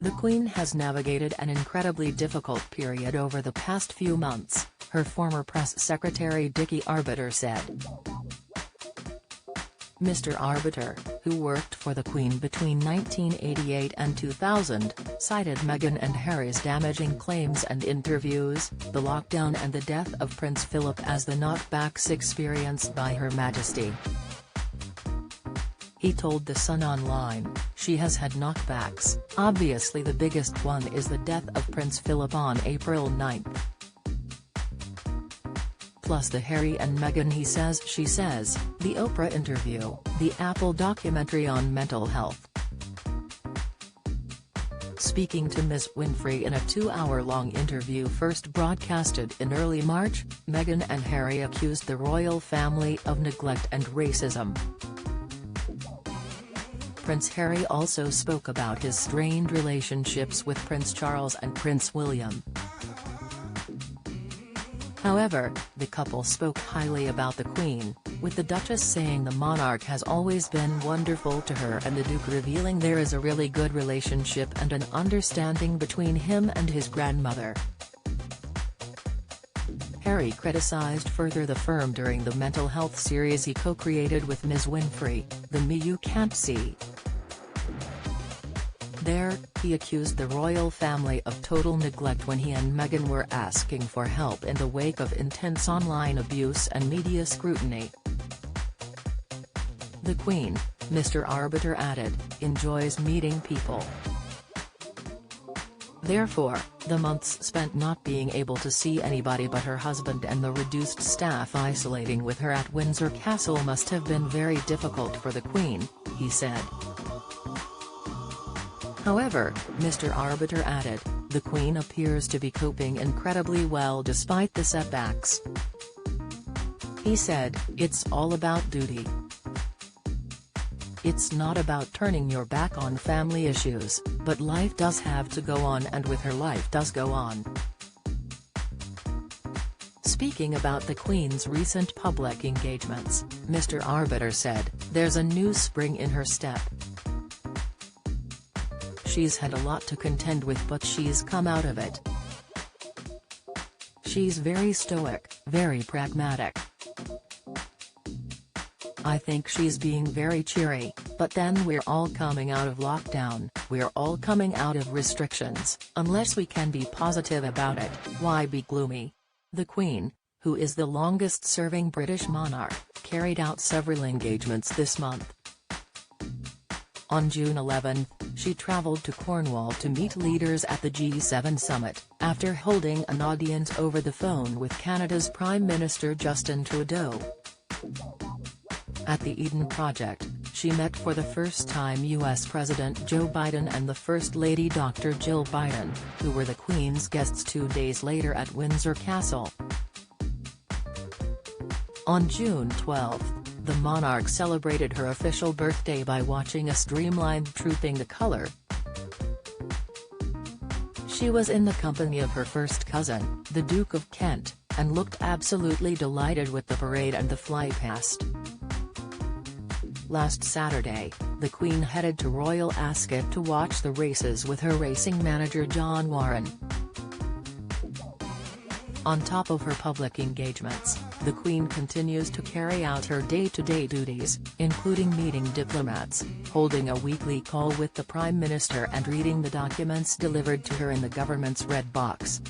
The Queen has navigated an incredibly difficult period over the past few months, her former press secretary Dickie Arbiter said. Mr. Arbiter, who worked for the Queen between 1988 and 2000, cited Meghan and Harry's damaging claims and interviews, the lockdown and the death of Prince Philip as the knockbacks experienced by Her Majesty. He told The Sun Online, "She has had knockbacks, obviously the biggest one is the death of Prince Philip on April 9. Plus the Harry and Meghan she says, the Oprah interview, the Apple documentary on mental health." Speaking to Ms. Winfrey in a 2-hour-long interview first broadcasted in early March, Meghan and Harry accused the royal family of neglect and racism. Prince Harry also spoke about his strained relationships with Prince Charles and Prince William. However, the couple spoke highly about the Queen, with the Duchess saying the monarch has always been wonderful to her and the Duke revealing there is a really good relationship and an understanding between him and his grandmother. Harry criticized further the firm during the mental health series he co-created with Ms. Winfrey, The Me You Can't See. There, he accused the royal family of total neglect when he and Meghan were asking for help in the wake of intense online abuse and media scrutiny. The Queen, Mr. Arbiter added, enjoys meeting people. Therefore, the months spent not being able to see anybody but her husband and the reduced staff isolating with her at Windsor Castle must have been very difficult for the Queen, he said. However, Mr. Arbiter added, the Queen appears to be coping incredibly well despite the setbacks. He said, "It's all about duty. It's not about turning your back on family issues, but life does have to go on and with her life does go on." Speaking about the Queen's recent public engagements, Mr. Arbiter said, "There's a new spring in her step. She's had a lot to contend with but she's come out of it. She's very stoic, very pragmatic. I think she's being very cheery, but then we're all coming out of lockdown, we're all coming out of restrictions, unless we can be positive about it, why be gloomy?" The Queen, who is the longest-serving British monarch, carried out several engagements this month. On June 11, she travelled to Cornwall to meet leaders at the G7 summit, after holding an audience over the phone with Canada's Prime Minister Justin Trudeau. At the Eden Project, she met for the first time US President Joe Biden and the First Lady Dr. Jill Biden, who were the Queen's guests 2 days later at Windsor Castle. On June 12, the monarch celebrated her official birthday by watching a streamlined Trooping the Colour. She was in the company of her first cousin, the Duke of Kent, and looked absolutely delighted with the parade and the flypast. Last Saturday, the Queen headed to Royal Ascot to watch the races with her racing manager John Warren. On top of her public engagements, the Queen continues to carry out her day-to-day duties, including meeting diplomats, holding a weekly call with the Prime Minister and reading the documents delivered to her in the government's Red Box.